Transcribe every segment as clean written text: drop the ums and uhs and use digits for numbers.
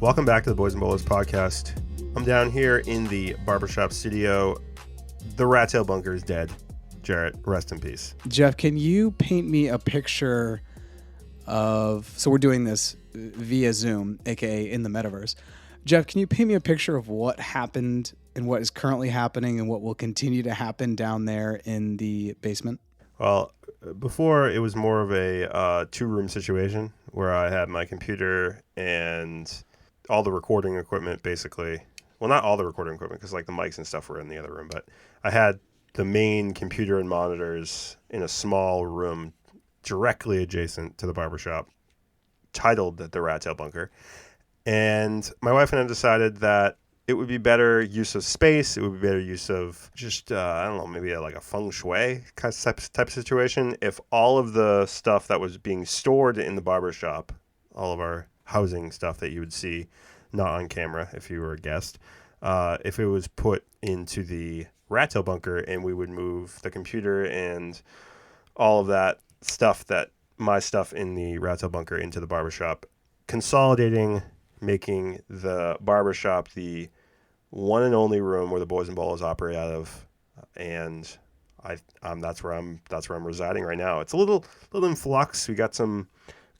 Welcome back to the Boys and Bolos podcast. I'm down here in the barbershop studio. The rat tail bunker is dead. Jarrett, rest in peace. Jeff, can you paint me a picture of... So we're doing this via Zoom, aka in the metaverse. Jeff, can you paint me a picture of what happened and what is currently happening and what will continue to happen down there in the basement? Well, before it was more of a two-room situation where I had my computer and all the recording equipment, basically. Well, not all the recording equipment, because like the mics and stuff were in the other room, but I had the main computer and monitors in a small room directly adjacent to the barbershop, titled the Rat Tail Bunker. And my wife and I decided that it would be better use of space. It would be better use of just, I don't know, maybe like a feng shui type of situation. If all of the stuff that was being stored in the barbershop, all of our housing stuff that you would see, not on camera if you were a guest, if it was put into the rat tail bunker and we would move the computer and all of that stuff, that my stuff in the rat tail bunker into the barbershop, consolidating, making the barbershop the one and only room where the Boys and Bolos operate out of, and that's where I'm residing right now. It's a little in flux. We got some.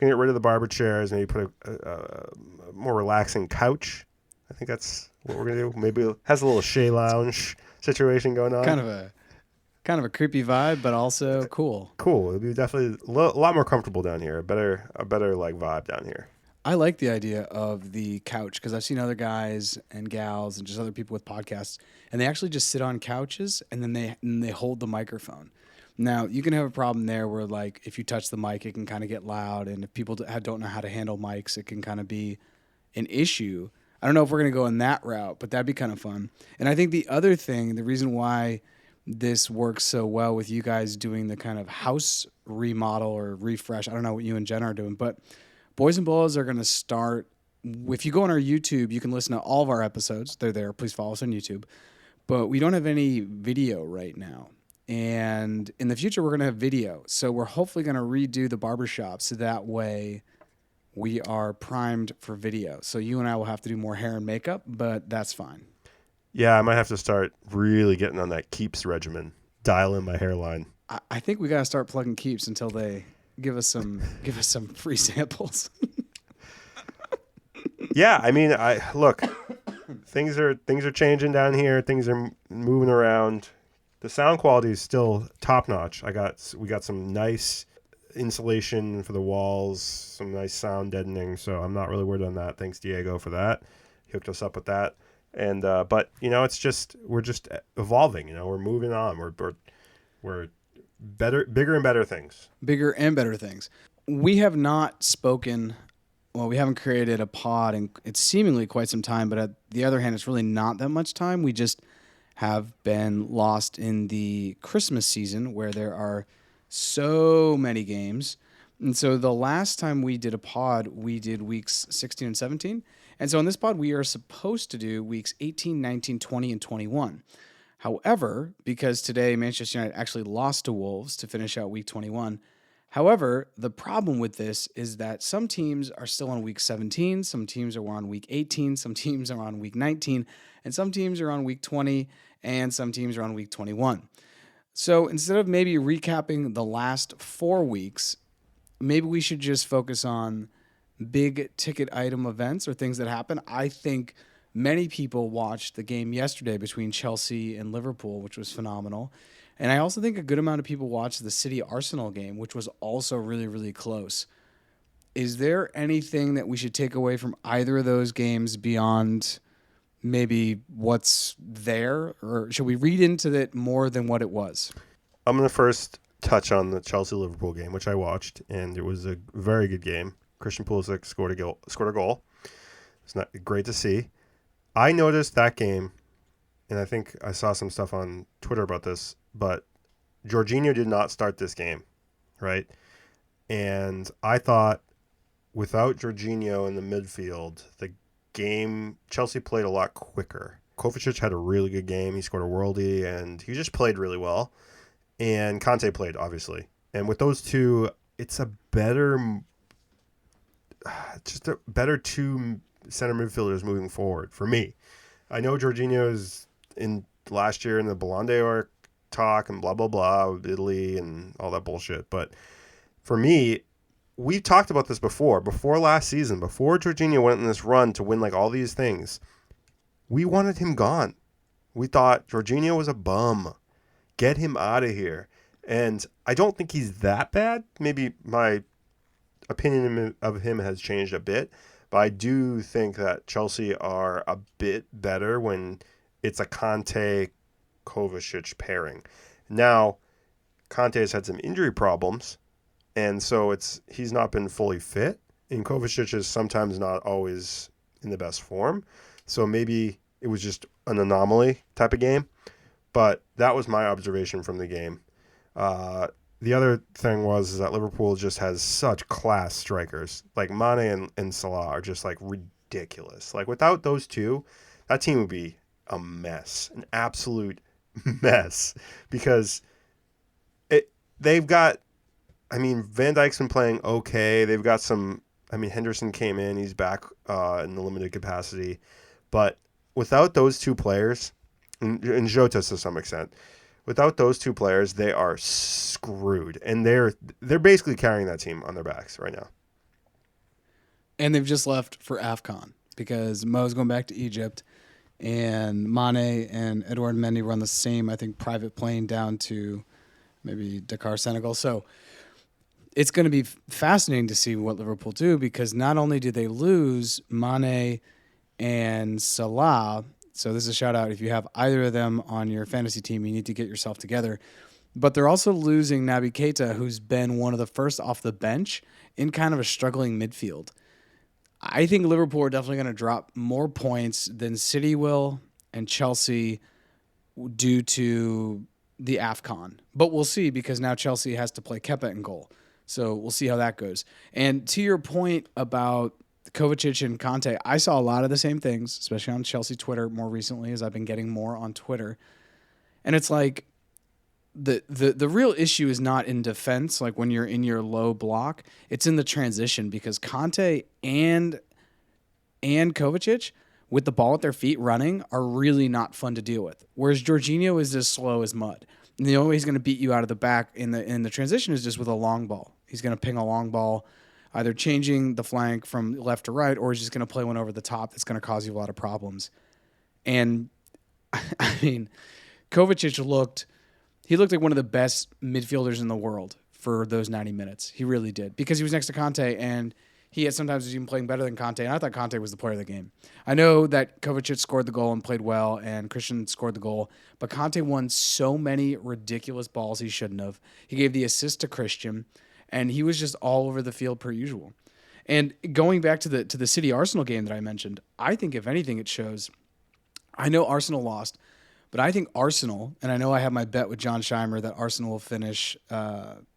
We're gonna get rid of the barber chairs, maybe put a more relaxing couch. I think that's what we're gonna do. Maybe it has a little Shea Lounge situation going on. Kind of a creepy vibe, but also cool. Cool. It'll be definitely a lot more comfortable down here. A better like vibe down here. I like the idea of the couch because I've seen other guys and gals and just other people with podcasts, and they actually just sit on couches and then they hold the microphone. Now, you can have a problem there where, like, if you touch the mic, it can kind of get loud, and if people don't know how to handle mics, it can kind of be an issue. I don't know if we're going to go in that route, but that'd be kind of fun. And I think the other thing, the reason why this works so well with you guys doing the kind of house remodel or refresh, I don't know what you and Jen are doing, but Boys and Bolos are going to start. If you go on our YouTube, you can listen to all of our episodes. They're there. Please follow us on YouTube. But we don't have any video right now. And in the future, we're going to have video. So we're hopefully going to redo the barbershop so that way we are primed for video. So you and I will have to do more hair and makeup, but that's fine. Yeah, I might have to start really getting on that Keeps regimen. Dial in my hairline. I think we got to start plugging Keeps until they give us some free samples. Yeah, I mean, look, things are changing down here. Things are moving around. The sound quality is still top notch. We got some nice insulation for the walls, some nice sound deadening. So I'm not really worried on that. Thanks, Diego, for that. He hooked us up with that. And but we're just evolving. We're moving on. We're better, bigger and better things. Bigger and better things. We have not spoken. Well, we haven't created a pod, and it's seemingly quite some time. But at the other hand, it's really not that much time. We just have been lost in the Christmas season where there are so many games. And so the last time we did a pod, we did weeks 16 and 17. And so in this pod, we are supposed to do weeks 18, 19, 20, and 21. However, because today Manchester United actually lost to Wolves to finish out week 21. However, the problem with this is that some teams are still on week 17, some teams are on week 18, some teams are on week 19, and some teams are on week 20, and some teams are on week 21. So instead of maybe recapping the last 4 weeks, maybe we should just focus on big ticket item events or things that happen. I think many people watched the game yesterday between Chelsea and Liverpool, which was phenomenal. And I also think a good amount of people watched the City-Arsenal game, which was also really, really close. Is there anything that we should take away from either of those games beyond maybe what's there? Or should we read into it more than what it was? I'm going to first touch on the Chelsea-Liverpool game, which I watched, and it was a very good game. Christian Pulisic scored a goal. It's not great to see. I noticed that game, and I think I saw some stuff on Twitter about this, but Jorginho did not start this game, right? And I thought without Jorginho in the midfield, the game, Chelsea played a lot quicker. Kovacic had a really good game. He scored a worldie, and he just played really well. And Conte played, obviously. And with those two, it's a better two center midfielders moving forward for me. I know Jorginho's in last year in the Ballon d'Or talk and blah, blah, blah, with Italy and all that bullshit. But for me, we talked about this before last season, before Jorginho went in this run to win like all these things. We wanted him gone. We thought Jorginho was a bum. Get him out of here. And I don't think he's that bad. Maybe my opinion of him has changed a bit, but I do think that Chelsea are a bit better when it's a Conte Kovacic pairing. Now, Conte has had some injury problems, and so he's not been fully fit, and Kovacic is sometimes not always in the best form. So maybe it was just an anomaly type of game, but that was my observation from the game. The other thing is that Liverpool just has such class strikers. Like Mane and Salah are just like ridiculous. Like without those two, that team would be a mess, an absolute mess, because they've got, Van Dijk's been playing okay. They've got Henderson came in. He's back in the limited capacity. But without those two players, and Jota to some extent, without those two players, they are screwed. And they're basically carrying that team on their backs right now. And they've just left for AFCON because Mo's going back to Egypt. And Mane and Edouard Mendy run the same, I think, private plane down to maybe Dakar, Senegal. So it's going to be fascinating to see what Liverpool do, because not only do they lose Mane and Salah, so this is a shout out, if you have either of them on your fantasy team, you need to get yourself together. But they're also losing Naby Keita, who's been one of the first off the bench in kind of a struggling midfield. I think Liverpool are definitely going to drop more points than City will and Chelsea due to the AFCON. But we'll see, because now Chelsea has to play Kepa in goal. So we'll see how that goes. And to your point about Kovacic and Conte, I saw a lot of the same things, especially on Chelsea Twitter more recently, as I've been getting more on Twitter. And it's like the real issue is not in defense, like when you're in your low block. It's in the transition, because Conte and Kovacic, with the ball at their feet running, are really not fun to deal with. Whereas Jorginho is as slow as mud. And the only way he's going to beat you out of the back in the transition is just with a long ball. He's going to ping a long ball, either changing the flank from left to right, or he's just going to play one over the top that's going to cause you a lot of problems. And, Kovacic looked like one of the best midfielders in the world for those 90 minutes. He really did, because he was next to Conte, and he had sometimes was even playing better than Conte, and I thought Conte was the player of the game. I know that Kovacic scored the goal and played well, and Christian scored the goal, but Conte won so many ridiculous balls he shouldn't have. He gave the assist to Christian, and he was just all over the field per usual. And going back to the City Arsenal game that I mentioned, I think if anything it shows, I know Arsenal lost, but I think Arsenal, and I know I have my bet with John Scheimer that Arsenal will finish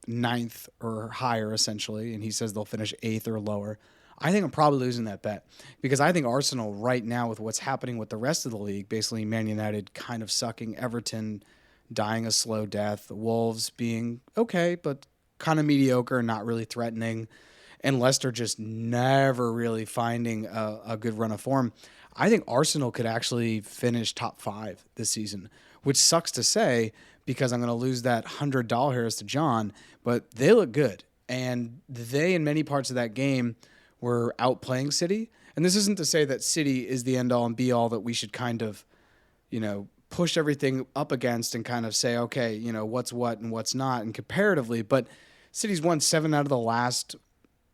ninth or higher, essentially, and he says they'll finish 8th or lower. I think I'm probably losing that bet, because I think Arsenal right now, with what's happening with the rest of the league, basically Man United kind of sucking, Everton dying a slow death, Wolves being okay, but kind of mediocre and not really threatening, and Leicester just never really finding a good run of form. I think Arsenal could actually finish top 5 this season, which sucks to say, because I'm going to lose that $100 Harris to John, but they look good. And they, in many parts of that game, were outplaying City. And this isn't to say that City is the end-all and be-all that we should kind of, push everything up against and kind of say, okay, what's what and what's not, and comparatively. But City's won 7 out of the last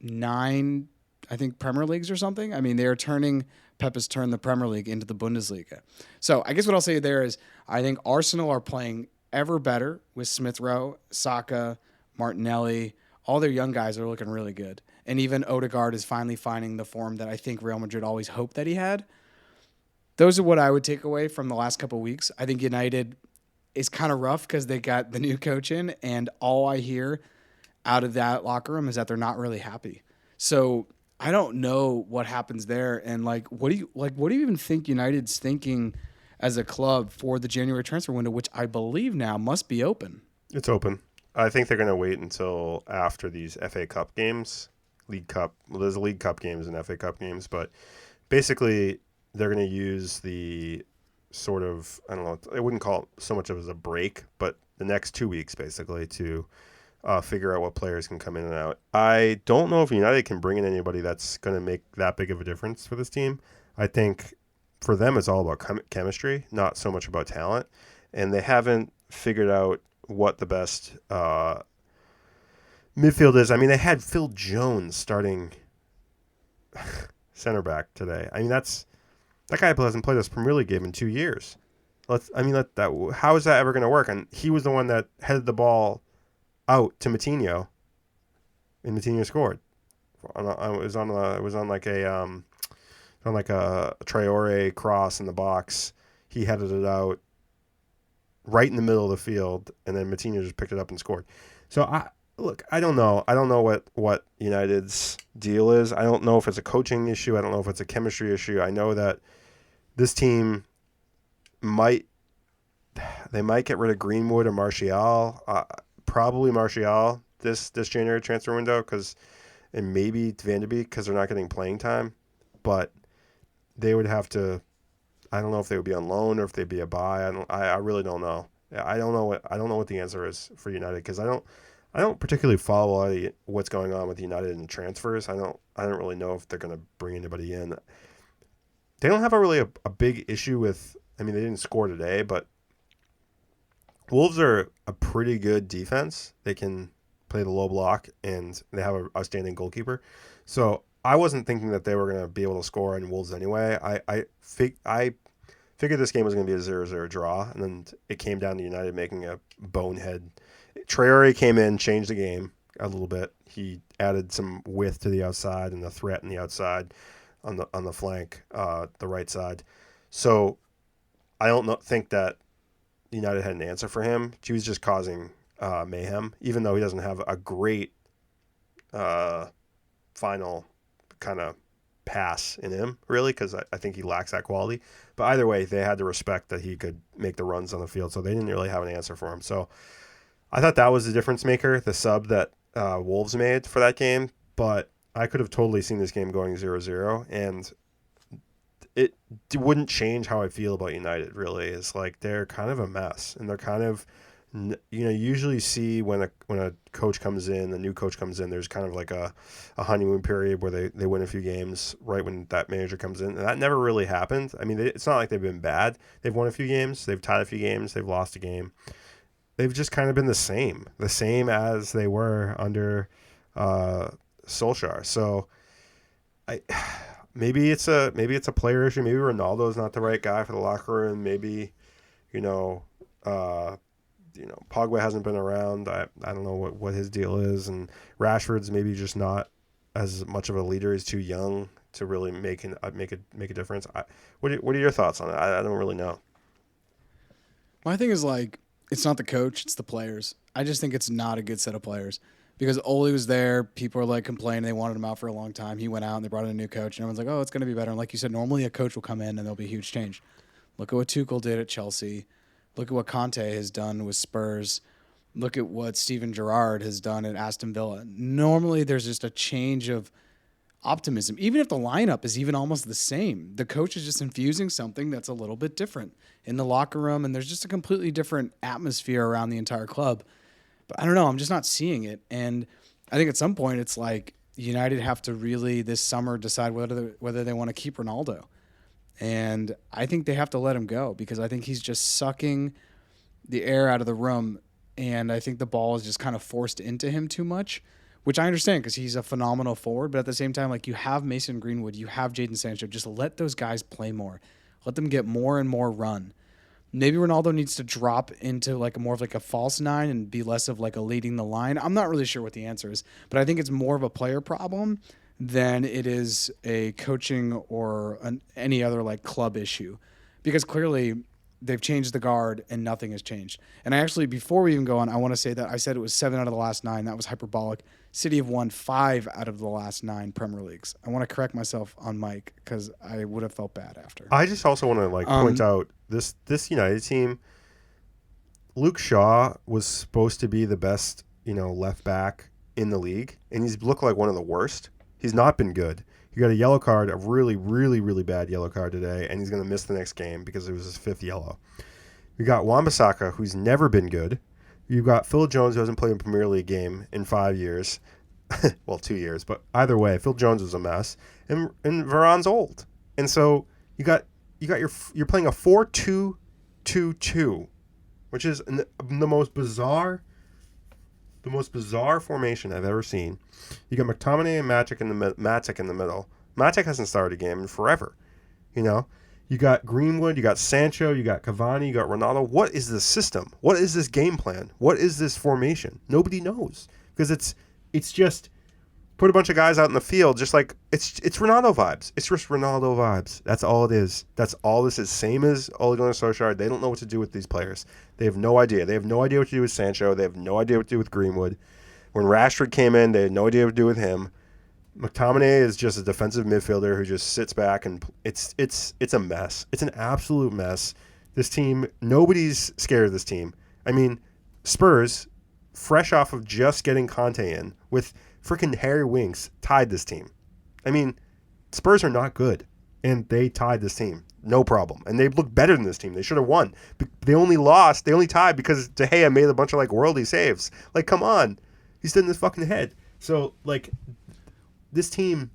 9, I think, Premier Leagues or something. They're turning... Pep has turned the Premier League into the Bundesliga. So I guess what I'll say there is I think Arsenal are playing ever better with Smith Rowe, Saka, Martinelli. All their young guys are looking really good. And even Odegaard is finally finding the form that I think Real Madrid always hoped that he had. Those are what I would take away from the last couple of weeks. I think United is kind of rough because they got the new coach in, and all I hear out of that locker room is that they're not really happy. So I don't know what happens there, and what do you even think United's thinking as a club for the January transfer window, which I believe now must be open? It's open. I think they're going to wait until after these FA Cup games, League Cup. Well, there's League Cup games and FA Cup games, but basically they're going to use the sort of, I don't know, I wouldn't call it so much of as a break, but the next 2 weeks basically to figure out what players can come in and out. I don't know if United can bring in anybody that's going to make that big of a difference for this team. I think for them it's all about chemistry, not so much about talent. And they haven't figured out what the best midfield is. I mean, they had Phil Jones starting center back today. I mean, that guy hasn't played this Premier League game in 2 years. How is that ever going to work? And he was the one that headed the ball out to Matinho, and Matinho scored. It was on like a Traore cross in the box. He headed it out right in the middle of the field, and then Matinho just picked it up and scored. So I don't know. I don't know what United's deal is. I don't know if it's a coaching issue. I don't know if it's a chemistry issue. I know that this team might get rid of Greenwood or Martial. Probably Martial this January transfer window, and maybe Van de Beek because they're not getting playing time. But they would have to. I don't know if they would be on loan or if they'd be a buy. I really don't know. I don't know what the answer is for United, because I don't particularly follow what's going on with United in transfers. I don't really know if they're going to bring anybody in. They don't have a big issue with. I mean, they didn't score today, but Wolves are a pretty good defense. They can play the low block, and they have an outstanding goalkeeper. So I wasn't thinking that they were going to be able to score on Wolves anyway. I figured this game was going to be a 0-0 draw, and then it came down to United making a bonehead. Traore came in, changed the game a little bit. He added some width to the outside and the threat in the outside on the flank, the right side. So I don't think that United had an answer for him. He was just causing mayhem, even though he doesn't have a great final kind of pass in him, really, because I think he lacks that quality. But either way, they had to respect that he could make the runs on the field, so they didn't really have an answer for him. So I thought that was the difference maker, the sub that Wolves made for that game. But I could have totally seen this game going 0-0, and it wouldn't change how I feel about United, really. It's like they're kind of a mess, and they're kind of, usually see when a coach comes in, a new coach comes in, there's kind of like a honeymoon period where they win a few games right when that manager comes in, and that never really happened. I mean, it's not like they've been bad. They've won a few games, they've tied a few games, they've lost a game. They've just kind of been the same as they were under Solskjaer. So maybe it's a player issue. Maybe Ronaldo's not the right guy for the locker room. Maybe Pogba hasn't been around. I don't know what his deal is, and Rashford's maybe just not as much of a leader. He's too young to really make a difference. What are your thoughts on it? I don't really know. My thing is, like, it's not the coach, it's the players. I just think it's not a good set of players. Because Ole was there, people were like complaining, they wanted him out for a long time. He went out and they brought in a new coach, and everyone's like, oh, it's going to be better. And like you said, normally a coach will come in and there'll be a huge change. Look at what Tuchel did at Chelsea. Look at what Conte has done with Spurs. Look at what Steven Gerrard has done at Aston Villa. Normally there's just a change of optimism. Even if the lineup is even almost the same, the coach is just infusing something that's a little bit different in the locker room, and there's just a completely different atmosphere around the entire club. But I don't know, I'm just not seeing it. And I think at some point it's like United have to really this summer decide whether they want to keep Ronaldo. And I think they have to let him go, because I think he's just sucking the air out of the room, and I think the ball is just kind of forced into him too much, which I understand because he's a phenomenal forward. But at the same time, like, you have Mason Greenwood, you have Jadon Sancho. Just let those guys play more. Let them get more and more run. Maybe Ronaldo needs to drop into like more of like a false nine and be less of like a leading the line. I'm not really sure what the answer is, but I think it's more of a player problem than it is a coaching or any other like club issue, because clearly they've changed the guard and nothing has changed. And I actually, before we even go on, I want to say that I said it was 7 out of the last 9. That was hyperbolic. City have won 5 out of the last 9 Premier Leagues. I want to correct myself on Mike because I would have felt bad after. I just also want to point out this United team. Luke Shaw was supposed to be the best, left back in the league, and he's looked like one of the worst. He's not been good. He got a yellow card, a really, really, really bad yellow card today, and he's going to miss the next game because it was his 5th yellow. You got Wan-Bissaka, who's never been good. You've got Phil Jones, who hasn't played a Premier League game in 5 years. Well, 2 years, but either way, Phil Jones was a mess, and Varane's old. And so you're playing a 4-2-2-2, which is the most bizarre formation I've ever seen. You got McTominay and Matic in the middle. Matic hasn't started a game in forever. You know, you got Greenwood, you got Sancho, you got Cavani, you got Ronaldo. What is this system? What is this game plan? What is this formation? Nobody knows, because it's just put a bunch of guys out in the field, just like it's Ronaldo vibes. It's just Ronaldo vibes. That's all it is. That's all this is. Same as Ole Gunnar Solskjaer. They don't know what to do with these players. They have no idea. They have no idea what to do with Sancho. They have no idea what to do with Greenwood. When Rashford came in, they had no idea what to do with him. McTominay is just a defensive midfielder who just sits back, and it's a mess. It's an absolute mess. This team, nobody's scared of this team. I mean, Spurs, fresh off of just getting Conte in with freaking Harry Winks, tied this team. I mean, Spurs are not good, and they tied this team. No problem. And they look better than this team. They should have won. They only tied because De Gea made a bunch of like worldly saves. Like, come on. He's stood in his fucking head. So, like, this team,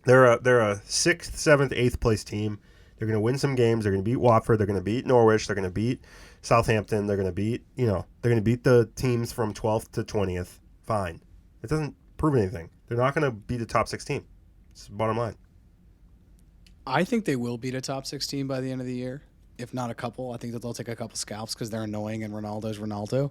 they're a 6th, 7th, 8th place team. They're going to win some games. They're going to beat Watford. They're going to beat Norwich. They're going to beat Southampton. They're going to beat, they're going to beat the teams from 12th to 20th. Fine. It doesn't prove anything. They're not going to beat a top 6 team. It's the bottom line. I think they will beat a top 6 team by the end of the year, if not a couple. I think that they'll take a couple scalps because they're annoying and Ronaldo's Ronaldo.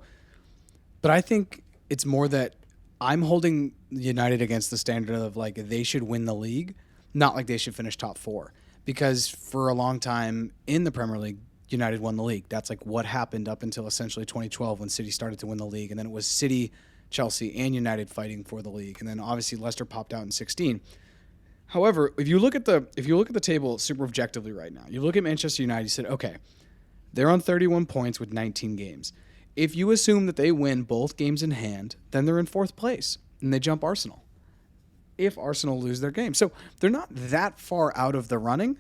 But I think it's more that I'm holding United against the standard of like they should win the league, not like they should finish top 4. Because for a long time in the Premier League, United won the league. That's like what happened up until essentially 2012 when City started to win the league. And then it was City, Chelsea, and United fighting for the league. And then obviously Leicester popped out in 16. However, if you look at the table super objectively right now, you look at Manchester United, you said, okay, they're on 31 points with 19 games. If you assume that they win both games in hand, then they're in 4th place and they jump Arsenal if Arsenal lose their game. So they're not that far out of the running.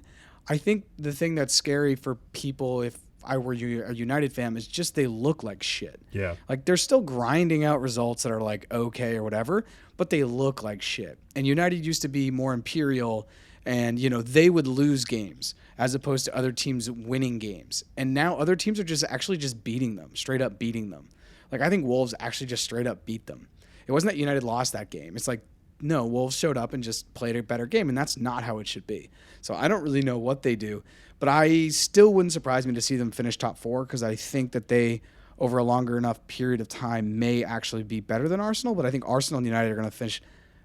I think the thing that's scary for people, if I were a United fan, is just they look like shit. Yeah. Like they're still grinding out results that are like okay or whatever, but they look like shit. And United used to be more imperial and, they would lose games as opposed to other teams winning games. And now other teams are just beating them, straight up beating them. Like I think Wolves actually just straight up beat them. It wasn't that United lost that game. It's like, no, Wolves showed up and just played a better game, and that's not how it should be. So I don't really know what they do, but I still wouldn't surprise me to see them finish top 4 because I think that they, over a longer enough period of time, may actually be better than Arsenal, but I think Arsenal and United are going to finish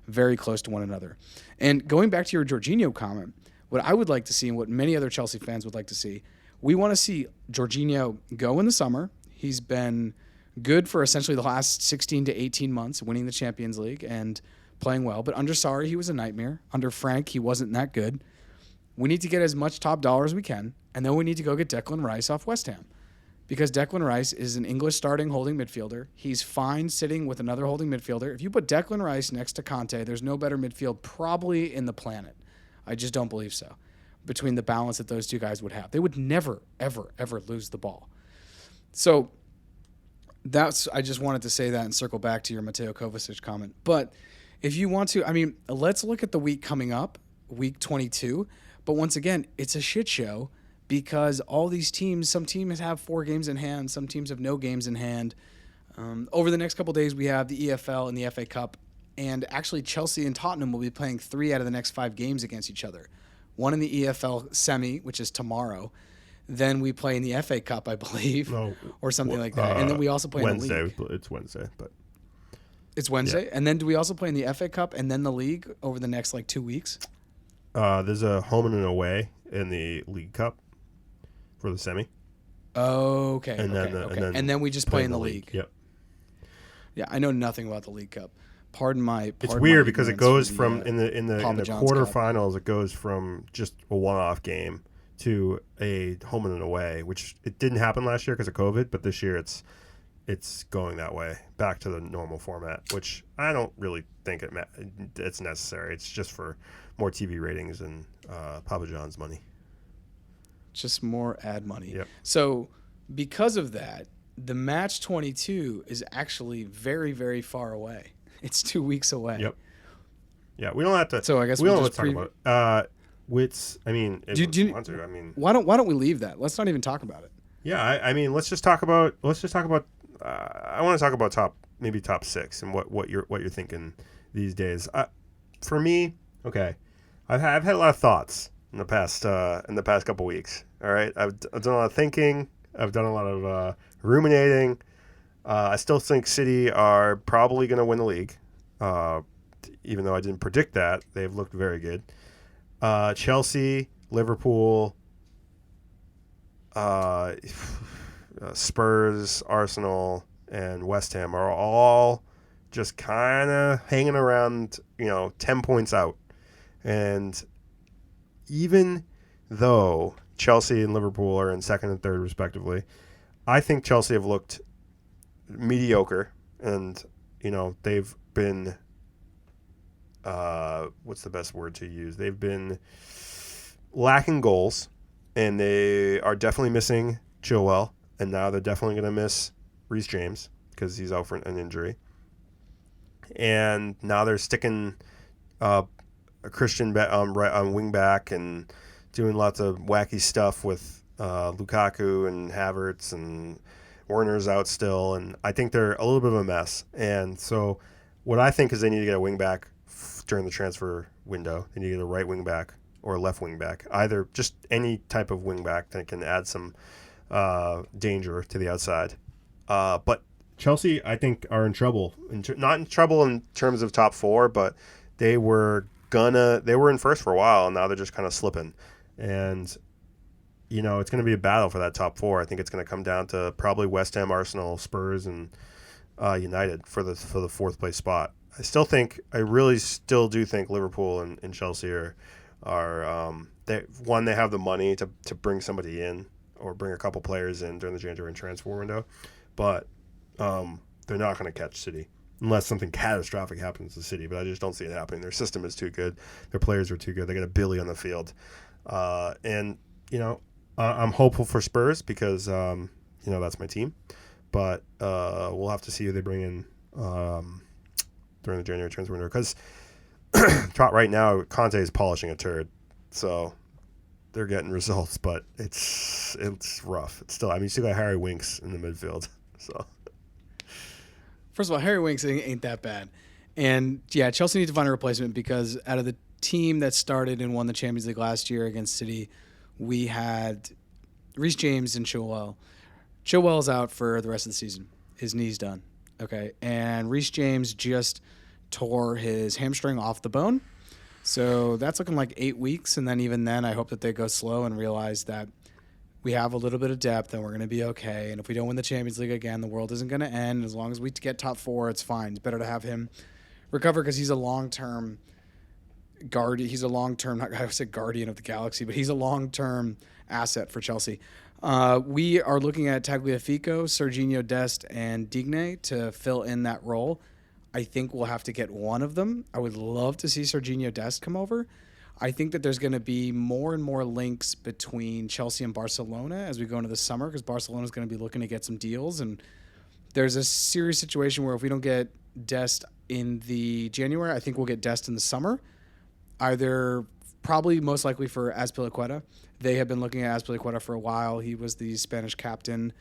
very close to one another. And going back to your Jorginho comment, what I would like to see and what many other Chelsea fans would like to see, we want to see Jorginho go in the summer. He's been good for essentially the last 16 to 18 months, winning the Champions League and playing well. But under Sarri, he was a nightmare. Under Frank, he wasn't that good. We need to get as much top dollar as we can, and then we need to go get Declan Rice off West Ham. Because Declan Rice is an English starting holding midfielder. He's fine sitting with another holding midfielder. If you put Declan Rice next to Conte, there's no better midfield probably in the planet. I just don't believe so. Between the balance that those two guys would have. They would never, ever, ever lose the ball. So I just wanted to say that and circle back to your Mateo Kovacic comment. But if you want to, let's look at the week coming up, week 22. But once again, it's a shit show because all these teams, some teams have 4 games in hand, some teams have no games in hand. Over the next couple of days, we have the EFL and the FA Cup. And actually, Chelsea and Tottenham will be playing 3 out of the next 5 games against each other. One in the EFL semi, which is tomorrow. Then we play in the FA Cup, I believe, or something like that. And then we also play Wednesday. in the league. It's Wednesday, but it's Wednesday. Yeah. And then do we also play in the FA Cup and then the league over the next 2 weeks? There's a home and an away in the League Cup for the semi. Okay. And And then we just play in the league. Yep. Yeah, I know nothing about the League Cup. It's weird because it goes from in the John's quarterfinals. It goes from just a one-off game to a home and an away, which it didn't happen last year because of COVID, but this year it's it's going that way, back to the normal format, which I don't really think it's necessary. It's just for more TV ratings and Papa John's money. Just more ad money. Yep. So because of that, the match 22 is actually very, very far away. It's 2 weeks away. Yep. Yeah, we don't have to. So I guess we we'll don't just have to talk about it. I mean, if we want to. I mean, why don't we leave that? Let's not even talk about it. Yeah, I mean, let's just talk about. I want to talk about top 6 and what you're thinking these days. For me, okay, I've had a lot of thoughts in the past couple weeks. All right, I've done a lot of thinking. I've done a lot of ruminating. I still think City are probably going to win the league, even though I didn't predict that. They've looked very good. Chelsea, Liverpool, Spurs, Arsenal, and West Ham are all just kind of hanging around, 10 points out. And even though Chelsea and Liverpool are in second and third, respectively, I think Chelsea have looked mediocre. And, they've been, what's the best word to use? They've been lacking goals, and they are definitely missing Chilwell. And now they're definitely going to miss Reece James because he's out for an injury. And now they're sticking a Christian on wing back and doing lots of wacky stuff with Lukaku and Havertz, and Werner's out still. And I think they're a little bit of a mess. And so what I think is they need to get a wing back during the transfer window. They need to get a right wing back or a left wing back. Either just any type of wing back that can add some danger to the outside. But Chelsea, I think, are in trouble. Not in trouble in terms of top 4, but they were in first for a while, and now they're just kind of slipping. And, it's going to be a battle for that top 4. I think it's going to come down to probably West Ham, Arsenal, Spurs, and United for the 4th place spot. I really still do think Liverpool and Chelsea they have the money to bring somebody in, or bring a couple players in during the January transfer window, but they're not going to catch City unless something catastrophic happens to City. But I just don't see it happening. Their system is too good. Their players are too good. They got a Billy on the field, and I'm hopeful for Spurs because that's my team. But we'll have to see who they bring in during the January transfer window, because right now Conte is polishing a turd, so they're getting results, but it's rough. It's still, you still got Harry Winks in the midfield. So, first of all, Harry Winks ain't that bad, and yeah, Chelsea needs to find a replacement, because out of the team that started and won the Champions League last year against City, we had Reece James and Chilwell. Chilwell's out for the rest of the season. His knee's done. Okay, and Reece James just tore his hamstring off the bone. So that's looking like 8 weeks, and then even then, I hope that they go slow and realize that we have a little bit of depth and we're going to be okay. And if we don't win the Champions League again, the world isn't going to end. As long as we get top 4, it's fine. It's better to have him recover, because he's a long-term guardian. He's a long-term, not I would say guardian of the galaxy, but he's a long-term asset for Chelsea. We are looking at Tagliafico, Serginho Dest, and Digne to fill in that role. I think we'll have to get one of them. I would love to see Serginho Dest come over. I think that there's going to be more and more links between Chelsea and Barcelona as we go into the summer, because Barcelona is going to be looking to get some deals. And there's a serious situation where if we don't get Dest in the January, I think we'll get Dest in the summer. Either probably most likely for Azpilicueta. They have been looking at Azpilicueta for a while. He was the Spanish captain.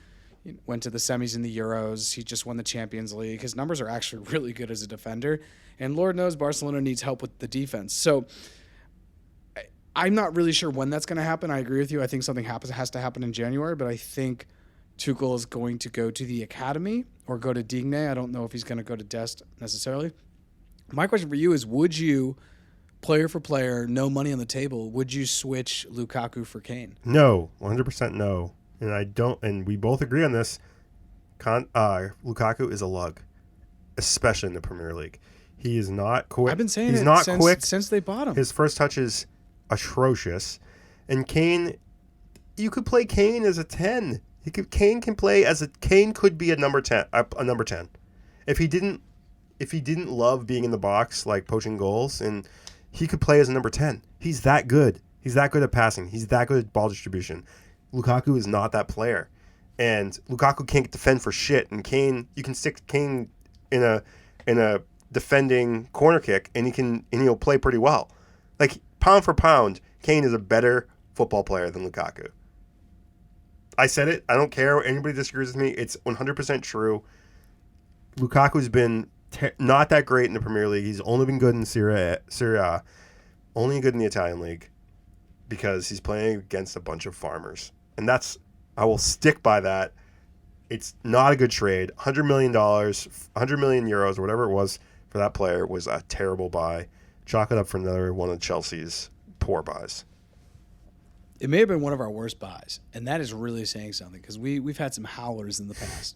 Went to the semis in the Euros. He just won the Champions League. His numbers are actually really good as a defender. And Lord knows Barcelona needs help with the defense. So I'm not really sure when that's going to happen. I agree with you. I think something has to happen in January. But I think Tuchel is going to go to the academy or go to Digne. I don't know if he's going to go to Dest necessarily. My question for you is, would you, player for player, no money on the table, would you switch Lukaku for Kane? No, 100% no. And I don't, and we both agree on this. Lukaku is a lug, especially in the Premier League. He is not quick. I've been saying he's it not quick since they bought him. His first touch is atrocious. And Kane, you could play Kane as a 10. Kane can play Kane could be a number 10, a number 10. If he didn't love being in the box, like poaching goals, and he could play as a number 10. He's that good. He's that good at passing. He's that good at ball distribution. Lukaku is not that player. And Lukaku can't defend for shit. And Kane, you can stick Kane in a defending corner kick, and he'll play pretty well. Like, pound for pound, Kane is a better football player than Lukaku. I said it. I don't care. Anybody disagrees with me. It's 100% true. Lukaku's been not that great in the Premier League. He's only been good in Serie A, only good in the Italian League, because he's playing against a bunch of farmers. And I will stick by that. It's not a good trade. $100 million, 100 million euros, or whatever it was for that player was a terrible buy. Chalk it up for another one of Chelsea's poor buys. It may have been one of our worst buys, and that is really saying something, because we've had some howlers in the past.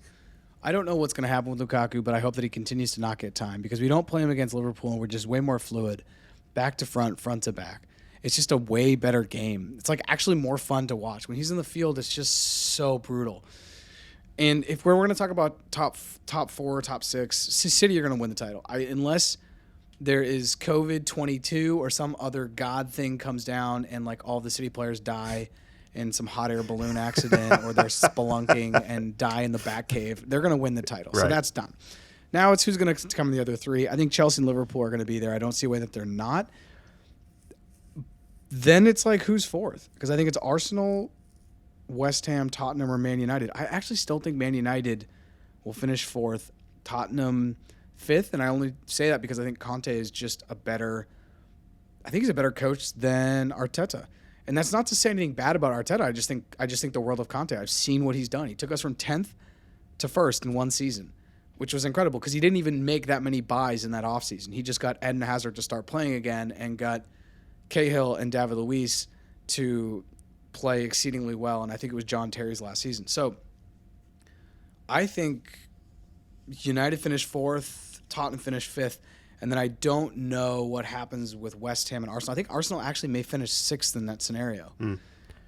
I don't know what's going to happen with Lukaku, but I hope that he continues to not get time, because we don't play him against Liverpool, and we're just way more fluid, back to front, front to back. It's just a way better game. It's like actually more fun to watch. When he's in the field, it's just so brutal. And if we're going to talk about top 4, top 6, City are going to win the title. Unless there is COVID-22 or some other God thing comes down and like all the City players die in some hot air balloon accident or they're spelunking and die in the Batcave, they're going to win the title. Right. So that's done. Now it's who's going to come in the other 3. I think Chelsea and Liverpool are going to be there. I don't see a way that they're not. Then it's like who's 4th? Because I think it's Arsenal, West Ham, Tottenham, or Man United. I actually still think Man United will finish 4th, Tottenham 5th, and I only say that because I think Conte is just he's a better coach than Arteta. And that's not to say anything bad about Arteta. I just think the world of Conte. I've seen what he's done. He took us from 10th to 1st in one season, which was incredible because he didn't even make that many buys in that offseason. He just got Eden Hazard to start playing again and got Cahill and David Luiz to play exceedingly well, and I think it was John Terry's last season. So I think United finished 4th, Tottenham finished 5th, and then I don't know what happens with West Ham and Arsenal. I think Arsenal actually may finish 6th in that scenario,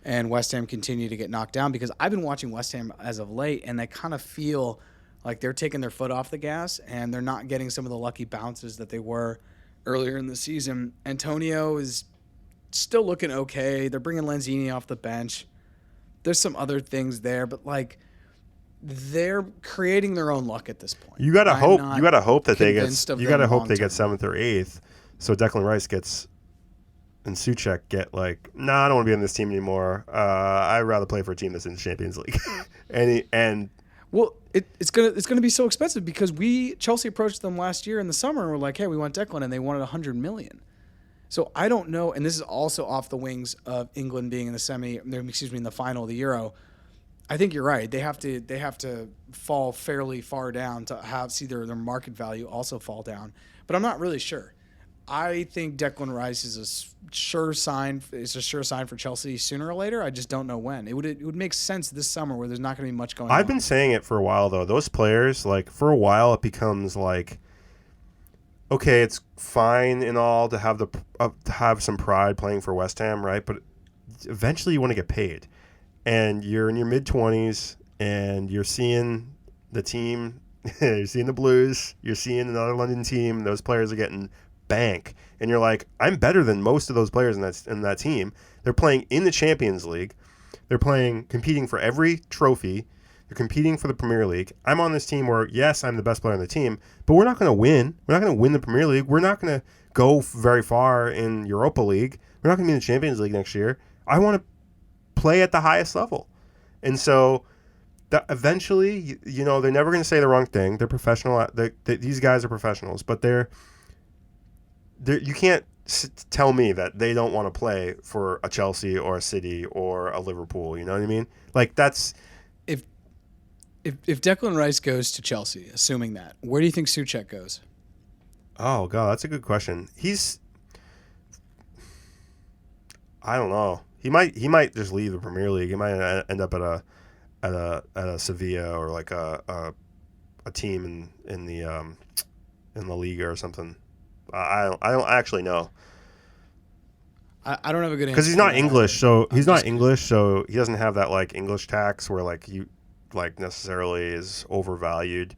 and West Ham continue to get knocked down because I've been watching West Ham as of late, and they kind of feel like they're taking their foot off the gas, and they're not getting some of the lucky bounces that they were earlier in the season. Antonio is still looking okay. They're bringing Lanzini off the bench. There's some other things there, but like they're creating their own luck at this point. You gotta hope that they get. You gotta hope they get 7th or 8th, so Declan Rice gets and Souček get like, I don't want to be on this team anymore. I'd rather play for a team that's in the Champions League. Well, it's gonna be so expensive because Chelsea approached them last year in the summer and were like, hey, we want Declan, and they wanted $100 million. So I don't know, and this is also off the wings of England being in the final of the Euro. I think you're right. They have to fall fairly far down to see their market value also fall down. But I'm not really sure. I think Declan Rice is a sure sign. It's a sure sign for Chelsea sooner or later. I just don't know when. It would make sense this summer where there's not going to be much going on. I've been saying it for a while though. Those players, like for a while, it becomes like, okay, it's fine and all to have some pride playing for West Ham, right? But eventually you want to get paid. And you're in your mid-20s, and you're seeing the team, you're seeing the Blues, you're seeing another London team, those players are getting bank. And you're like, I'm better than most of those players in that team. They're playing in the Champions League. They're competing for every trophy. They're competing for the Premier League. I'm on this team where, yes, I'm the best player on the team, but we're not going to win. We're not going to win the Premier League. We're not going to go very far in Europa League. We're not going to be in the Champions League next year. I want to play at the highest level. And so eventually, they're never going to say the wrong thing. They're professional. These guys are professionals, but you can't tell me that they don't want to play for a Chelsea or a City or a Liverpool. You know what I mean? Like that's... If Declan Rice goes to Chelsea, assuming that, where do you think Souček goes? Oh God, that's a good question. I don't know. He might just leave the Premier League. He might end up at a Sevilla or like a team in the La Liga or something. I don't actually know. I don't have a good answer because he's not for that. English, so I'm just- so he doesn't have that like English tax where like you like necessarily is overvalued,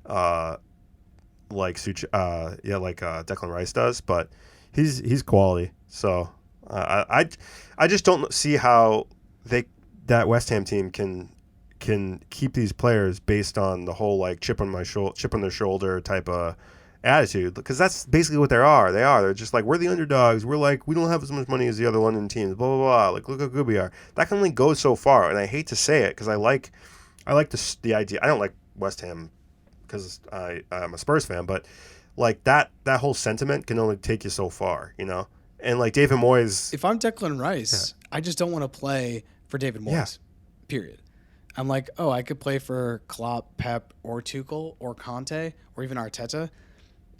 like Declan Rice does, but he's quality. So I just don't see how that West Ham team can keep these players based on the whole like chip on their shoulder type of attitude, because that's basically what they are. They're just like, we're the underdogs. We're like, we don't have as much money as the other London teams. Blah blah blah. Like, look how good we are. That can only go so far, and I hate to say it because I like the idea. I don't like West Ham because I'm a Spurs fan, but like that whole sentiment can only take you so far, you know. And like David Moyes, If I'm Declan Rice, I just don't want to play for David Moyes. Yeah. Period. I'm like, oh, I could play for Klopp, Pep, or Tuchel, or Conte, or even Arteta.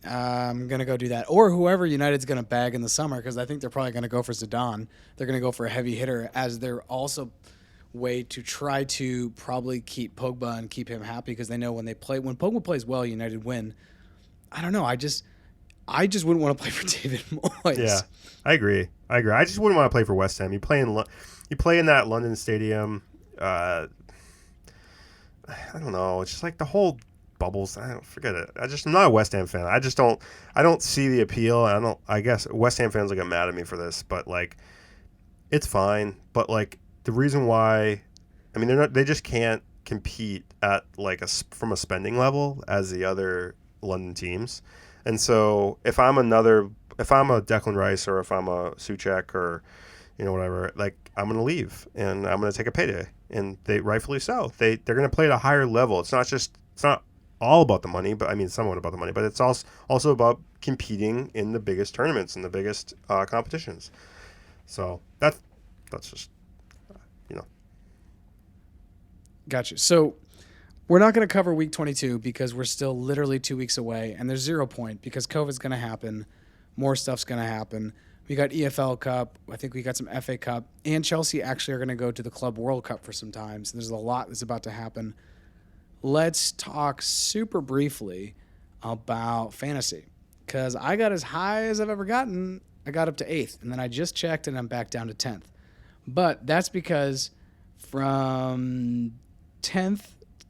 I'm going to go do that. Or whoever United's going to bag in the summer, because I think they're probably going to go for Zidane. They're going to go for a heavy hitter as their also way to try to probably keep Pogba and keep him happy, because they know when Pogba plays well, United win. I don't know. I just wouldn't want to play for David Moyes. yeah, I agree. I just wouldn't want to play for West Ham. You play in that London stadium. I don't know. It's just like the whole bubbles. I don't forget it. I'm not a West Ham fan. I don't see the appeal. I guess West Ham fans will get mad at me for this, but like, it's fine. But like the reason why, I mean, they just can't compete at like from a spending level as the other London teams. And so if I'm a Declan Rice or if I'm a Souček or, you know, whatever, like I'm going to leave and I'm going to take a payday, and they rightfully so. They're going to play at a higher level. It's not all about the money, but I mean somewhat about the money, but it's also about competing in the biggest tournaments and the biggest competitions. So that's just, you know. Gotcha. So we're not going to cover week 22 because we're still literally 2 weeks away, and there's 0 point because COVID's going to happen. More stuff's going to happen. We got EFL Cup. I think we got some FA Cup. And Chelsea actually are going to go to the Club World Cup for some time. So there's a lot that's about to happen. Let's talk super briefly about fantasy, because I got as high as I've ever gotten. I got up to 8th, and then I just checked, and I'm back down to 10th. But that's because from 10th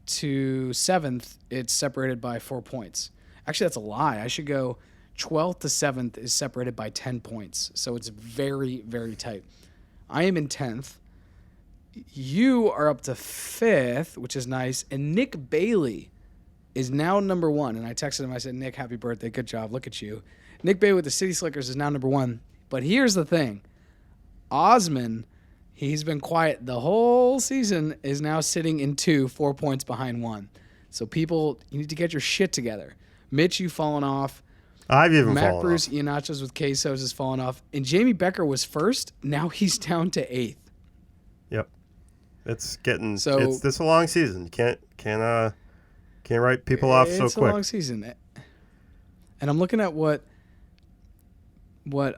to 7th, it's separated by 4 points. Actually, that's a lie. I should go 12th to 7th is separated by 10 points. So it's very, very tight. I am in 10th. You are up to 5th, which is nice. And Nick Bailey is now number 1. And I texted him. I said, Nick, happy birthday. Good job. Look at you. Nick Bailey with the City Slickers is now number 1. But here's the thing. Osman, he's been quiet the whole season, is now sitting in 2, 4 points behind 1. So people, you need to get your shit together. Mitch, you've fallen off. I've even Mac fallen Bruce off. Ian Nachos with quesos has fallen off. And Jamie Becker was first. Now he's down to 8th. Yep. It's getting So- it's this a long season. You can't write people off so It's a quick. long season. And I'm looking at what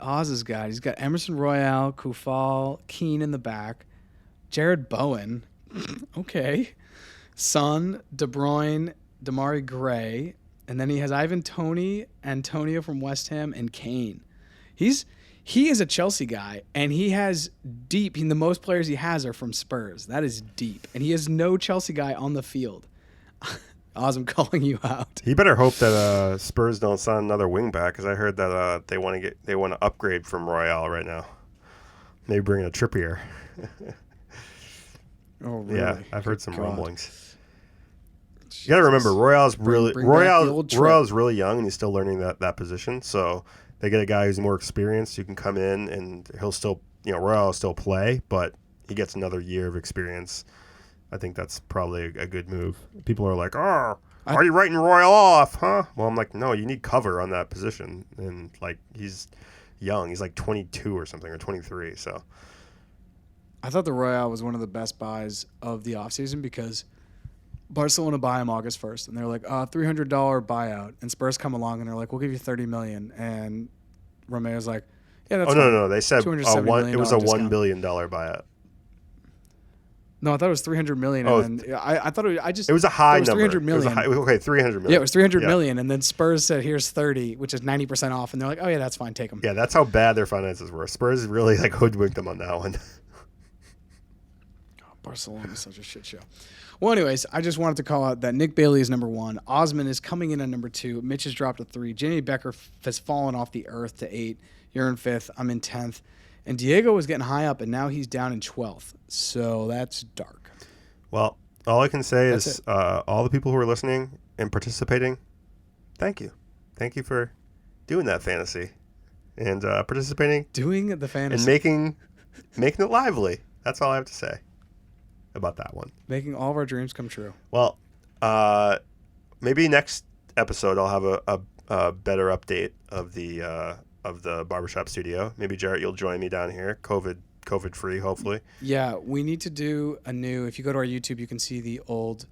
Oz has got. He's got Emerson Royale, Kufal, Keane in the back, Jared Bowen, okay, Son, De Bruyne, Damari Gray, and then he has Ivan Toney, Antonio from West Ham, and Kane. He is a Chelsea guy, and he has deep. The most players he has are from Spurs. That is deep, and he has no Chelsea guy on the field. Oz, I'm calling you out. He better hope that Spurs don't sign another wing back, because I heard that they want to upgrade from Royale right now. Maybe bring in a Trippier. Oh, really? Yeah, I've heard Good some God. rumblings. You got to remember, Royale's bring back the old Trip. Royale's really young, and he's still learning that position. So they get a guy who's more experienced who can come in, and he'll still, Royale will still play, but he gets another year of experience. I think that's probably a good move. People are like, "Oh, are you writing Royale off, huh?" Well, I'm like, no, you need cover on that position, and like he's young. He's like 22 or something, or 23. So I thought the Royale was one of the best buys of the offseason because Barcelona buy him August 1st, and they're like, $300 buyout. And Spurs come along, and they're like, we'll give you $30 million. And Romeo's like, yeah, that's fine. no, they said $270 it was a million $1 billion buyout. No, I thought it was 300 million. Oh, and then I thought it was a high number. 300 million. Okay, 300 million. Yeah, it was 300 million. And then Spurs said, here's 30, which is 90% off. And they're like, oh, yeah, that's fine. Take them. Yeah, that's how bad their finances were. Spurs really like hoodwinked them on that one. Barcelona is such a shit show. Well, anyways, I just wanted to call out that Nick Bailey is number 1. Osman is coming in at number 2. Mitch has dropped to 3. Jamie Becker has fallen off the earth to 8. You're in 5th. I'm in 10th. And Diego was getting high up, and now he's down in 12th. So that's dark. Well, all I can say is all the people who are listening and participating, thank you. Thank you for doing that fantasy and participating. Doing the fantasy. And making it lively. That's all I have to say about that one. Making all of our dreams come true. Well, maybe next episode I'll have a better update of the barbershop studio. Maybe Jarrett, you'll join me down here, COVID free, hopefully. Yeah, we need to do a new. If you go to our YouTube, you can see the old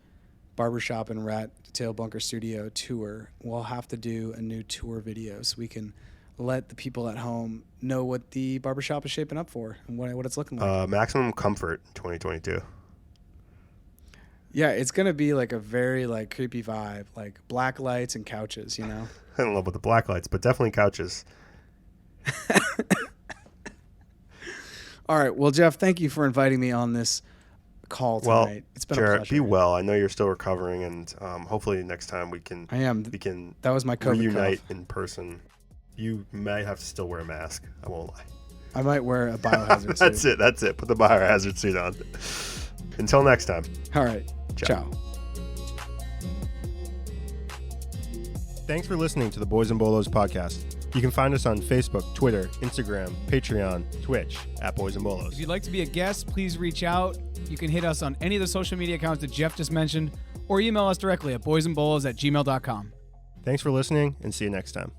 barbershop and rat tail bunker studio tour. We'll have to do a new tour video so we can let the people at home know what the barbershop is shaping up for and what it's looking like. Maximum comfort 2022. Yeah, it's gonna be like a very like creepy vibe, like black lights and couches. You know. I don't know about the black lights, but definitely couches. All right. Well, Jeff, thank you for inviting me on this call tonight. Well, it's been Jarrett, a pleasure. be well. I know you're still recovering, and hopefully next time we can. We can. That was my COVID reunite cough. in person. You might have to still wear a mask. I won't lie. I might wear a biohazard suit. That's it. Put the biohazard suit on. Until next time. All right. Ciao. Thanks for listening to the Boys and Bolos podcast. You can find us on Facebook, Twitter, Instagram, Patreon, Twitch at Boys and Bolos. If you'd like to be a guest, please reach out. You can hit us on any of the social media accounts that Jeff just mentioned or email us directly at boysandbolos@gmail.com. Thanks for listening and see you next time.